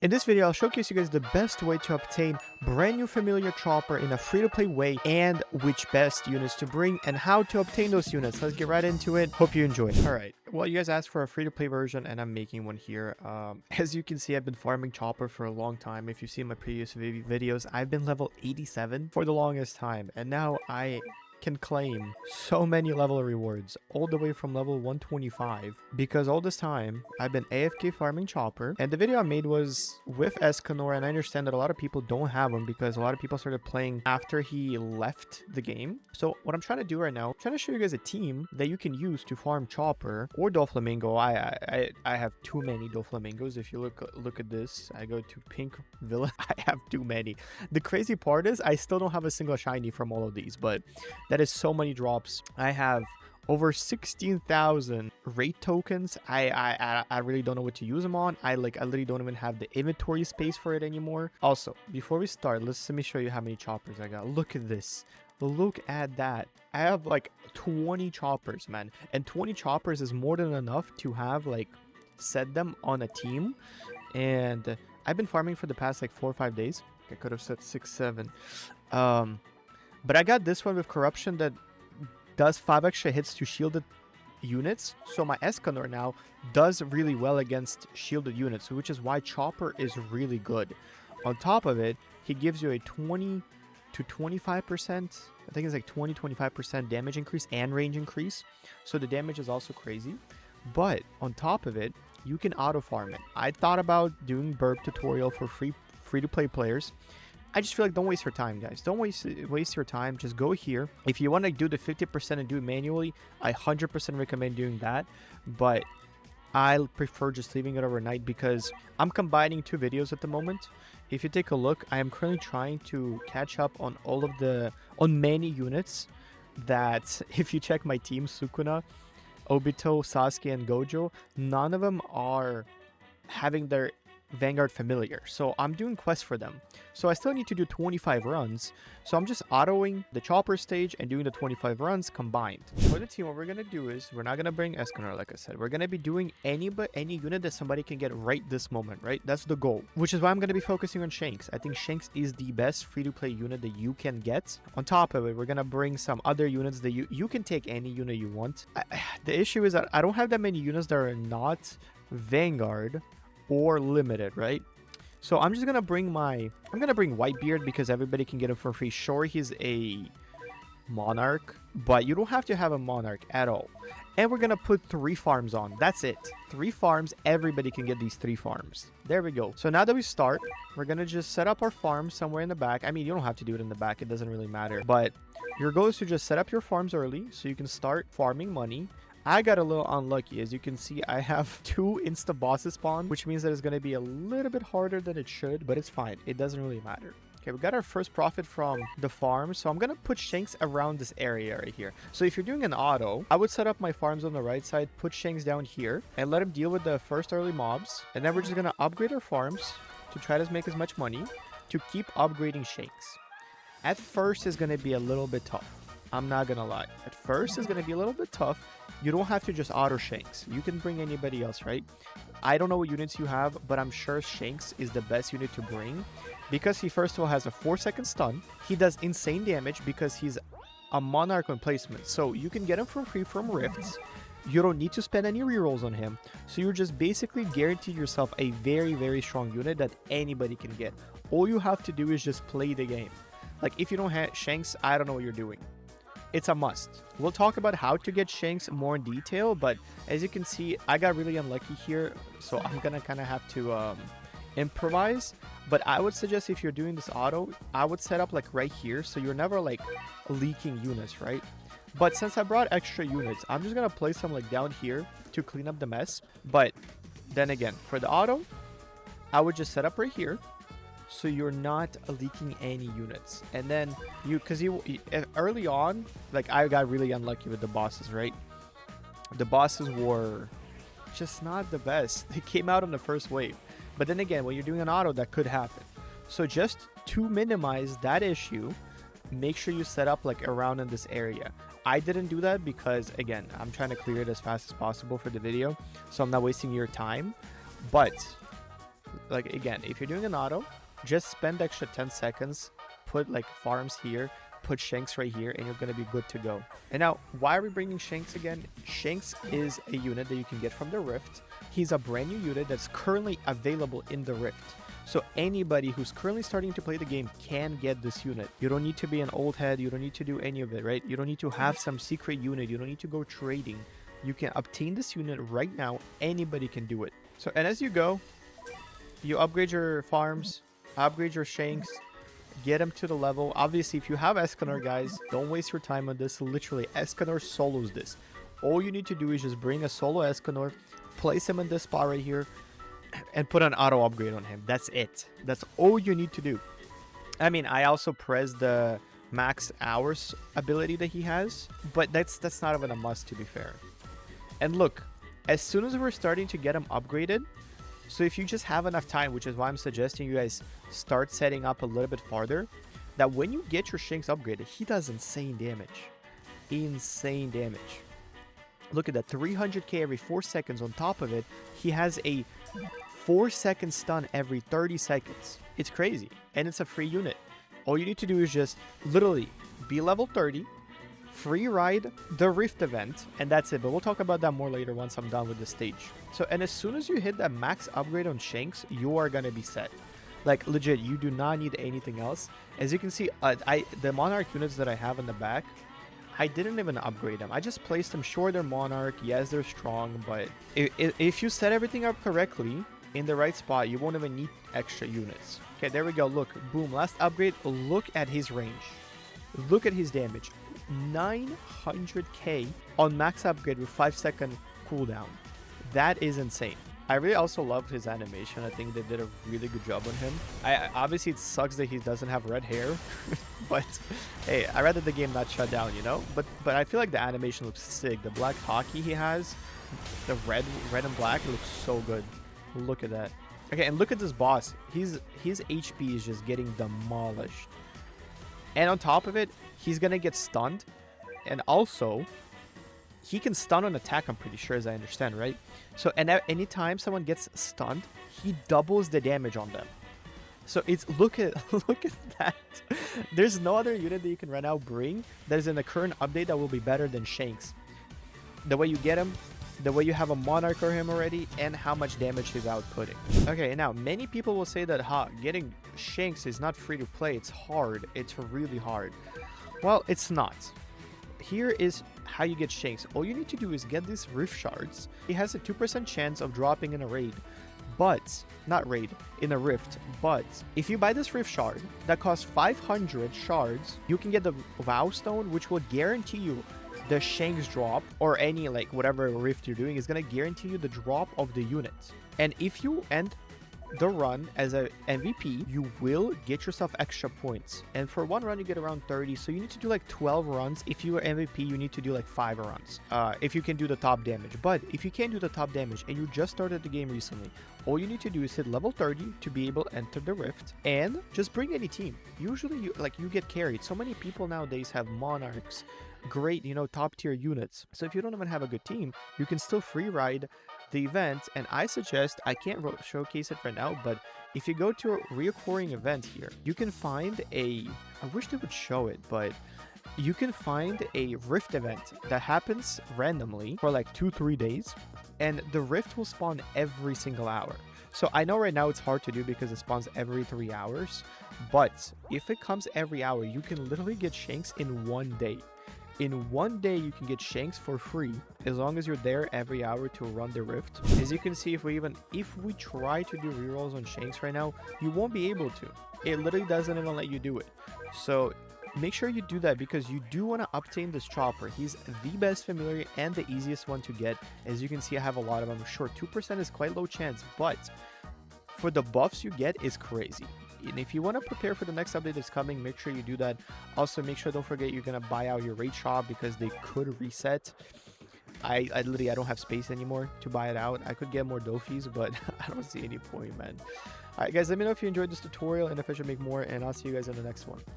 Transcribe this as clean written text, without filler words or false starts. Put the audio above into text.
In this video, I'll showcase you guys the best way to obtain brand new familiar chopper in a free-to-play way and which best units to bring and how to obtain those units. Let's get right into it. Hope you enjoy. Alright, well, you guys asked for a free-to-play version and I'm making one here. As you can see, I've been farming chopper for a long time. If you've seen my previous videos, I've been level 87 for the longest time and now I can claim so many level rewards all the way from level 125 because all this time I've been AFK farming chopper, and the video I made was with Escanor, and I understand that a lot of people don't have him because a lot of people started playing after he left the game. So what I'm trying to do right now, I'm trying to show you guys a team that you can use to farm chopper or Doflamingo. I have too many Doflamingos. If you look at this, I go to pink villa. I have too many. The crazy part is I still don't have a single shiny from all of these, but that is so many drops. I have over 16,000 rate tokens. I really don't know what to use them on. I literally don't even have the inventory space for it anymore. Also, before we start, let me show you how many choppers I got. Look at this. Look at that. I have like 20 choppers, man. And 20 choppers is more than enough to have like set them on a team. And I've been farming for the past like 4 or 5 days. I could have said 6, 7. But I got this one with corruption that does 5 extra hits to shielded units. So my Escanor now does really well against shielded units, which is why Chopper is really good. On top of it, he gives you a 20 to 25%, I think it's like 20-25% damage increase and range increase. So the damage is also crazy. But on top of it, you can auto farm it. I thought about doing burp tutorial for free to play players. I just feel like don't waste your time, guys. Don't waste your time. Just go here. If you want to do the 50% and do it manually, I 100% recommend doing that. But I prefer just leaving it overnight because I'm combining 2 videos at the moment. If you take a look, I am currently trying to catch up on many units that, if you check my team, Sukuna, Obito, Sasuke, and Gojo, none of them are having their Vanguard familiar, so I'm doing quests for them. So I still need to do 25 runs, so I'm just autoing the chopper stage and doing the 25 runs combined. For the team, what we're gonna do is we're not gonna bring Escanor, like I said. We're gonna be doing any unit that somebody can get right this moment, right? That's the goal, which is why I'm gonna be focusing on Shanks. I think Shanks is the best free-to-play unit that you can get. On top of it, we're gonna bring some other units that you can take any unit you want. The issue is that I don't have that many units that are not Vanguard or limited, right? So I'm just gonna bring Whitebeard because everybody can get him for free. Sure, he's a monarch, but you don't have to have a monarch at all. And we're gonna put 3 farms on. That's it. 3 farms. Everybody can get these 3 farms. There we go. So now that we start, we're gonna just set up our farm somewhere in the back. I mean, you don't have to do it in the back. It doesn't really matter. But your goal is to just set up your farms early so you can start farming money. I got a little unlucky. As you can see, I have 2 insta bosses spawned, which means that it's going to be a little bit harder than it should, but it's fine. It doesn't really matter. Okay, we got our first profit from the farm, so I'm going to put Shanks around this area right here. So if you're doing an auto, I would set up my farms on the right side, put Shanks down here, and let him deal with the first early mobs. And then we're just going to upgrade our farms to try to make as much money to keep upgrading Shanks. At first, it's going to be a little bit tough. I'm not gonna lie. At first, it's gonna be a little bit tough. You don't have to just auto Shanks. You can bring anybody else, right? I don't know what units you have, but I'm sure Shanks is the best unit to bring because he first of all has a 4-second stun. He does insane damage because he's a monarch on placement. So you can get him for free from rifts. You don't need to spend any rerolls on him. So you're just basically guaranteeing yourself a very, very strong unit that anybody can get. All you have to do is just play the game. Like if you don't have Shanks, I don't know what you're doing. It's a must. We'll talk about how to get Shanks more in detail, but as you can see, I got really unlucky here, so I'm gonna kind of have to improvise. But I would suggest if you're doing this auto, I would set up like right here, so you're never like leaking units, right? But since I brought extra units, I'm just gonna place them like down here to clean up the mess. But then again, for the auto, I would just set up right here, so you're not leaking any units. And then because early on, like I got really unlucky with the bosses, right? The bosses were just not the best. They came out on the first wave, but then again, when you're doing an auto, that could happen. So just to minimize that issue, make sure you set up like around in this area. I didn't do that because again, I'm trying to clear it as fast as possible for the video, so I'm not wasting your time. But like again, if you're doing an auto, just spend extra 10 seconds, put like farms here, put Shanks right here, and you're gonna be good to go. And now, why are we bringing Shanks again? Shanks is a unit that you can get from the Rift. He's a brand new unit that's currently available in the Rift. So anybody who's currently starting to play the game can get this unit. You don't need to be an old head, you don't need to do any of it, right? You don't need to have some secret unit, you don't need to go trading. You can obtain this unit right now, anybody can do it. So, and as you go, you upgrade your farms, upgrade your Shanks, get him to the level. Obviously, if you have Escanor, guys, don't waste your time on this. Literally, Escanor solos this. All you need to do is just bring a solo Escanor, place him in this spot right here, and put an auto upgrade on him. That's it. That's all you need to do. I mean, I also press the max hours ability that he has, but that's not even a must, to be fair. And look, as soon as we're starting to get him upgraded, so if you just have enough time, which is why I'm suggesting you guys start setting up a little bit farther, that when you get your Shanks upgraded, he does insane damage. Insane damage. Look at that, 300k every 4 seconds. On top of it, he has a 4-second stun every 30 seconds. It's crazy, and it's a free unit. All you need to do is just literally be level 30, free ride the Rift event, and that's it. But we'll talk about that more later once I'm done with the stage. So, and as soon as you hit that max upgrade on Shanks, you are gonna be set. Like, legit, you do not need anything else. As you can see, the Monarch units that I have in the back, I didn't even upgrade them. I just placed them. Sure, they're Monarch. Yes, they're strong, but if you set everything up correctly in the right spot, you won't even need extra units. Okay, there we go. Look, boom, last upgrade. Look at his range. Look at his damage. 900k on max upgrade with 5-second cooldown. That is insane. I really also loved his animation. I think they did a really good job on him. Obviously, it sucks that he doesn't have red hair, but hey, I'd rather the game not shut down, you know? But I feel like the animation looks sick. The black hockey he has, the red and black, it looks so good. Look at that. Okay, and look at this boss. His HP is just getting demolished. And on top of it, he's gonna get stunned. And also, he can stun on attack, I'm pretty sure, as I understand, right? So, and anytime someone gets stunned, he doubles the damage on them. So it's, look at that. There's no other unit that you can right now bring that is in the current update that will be better than Shanks. The way you get him, the way you have a Monarch or him already, and how much damage he's outputting. Okay, now many people will say that getting Shanks is not free to play. It's hard. It's really hard. Well, it's not. Here is how you get Shanks. All you need to do is get these Rift Shards. He has a 2% chance of dropping in a raid, but not raid, in a Rift. But if you buy this Rift Shard that costs 500 shards, you can get the Wow Stone, which will guarantee you the Shanks drop, or any like whatever Rift you're doing is gonna guarantee you the drop of the unit. And if you end the run as a MVP, you will get yourself extra points, and for one run you get around 30, so you need to do like 12 runs. If you are MVP, you need to do like 5 runs if you can do the top damage. But if you can't do the top damage and you just started the game recently, all you need to do is hit level 30 to be able to enter the Rift, and just bring any team. Usually you get carried. So many people nowadays have Monarchs, great, you know, top tier units. So if you don't even have a good team, you can still free ride the event. And I suggest, I can't showcase it right now, but if you go to a reoccurring event here, you can find I wish they would show it, but you can find a Rift event that happens randomly for like 2-3 days, and the Rift will spawn every single hour. So I know right now it's hard to do because it spawns every 3 hours, but if it comes every hour, you can literally get Shanks in 1 day. In 1 day, you can get Shanks for free as long as you're there every hour to run the Rift. As you can see, if we try to do rerolls on Shanks right now, you won't be able to. It literally doesn't even let you do it. So make sure you do that, because you do want to obtain this chopper. He's the best familiar and the easiest one to get. As you can see, I have a lot of them. Sure, 2% is quite low chance, but for the buffs you get is crazy. And if you want to prepare for the next update that's coming, make sure you do that. Also, make sure, don't forget, you're going to buy out your raid shop, because they could reset. I literally, I don't have space anymore to buy it out. I could get more Dofis, but I don't see any point, man. Alright guys, let me know if you enjoyed this tutorial and if I should make more, and I'll see you guys in the next one.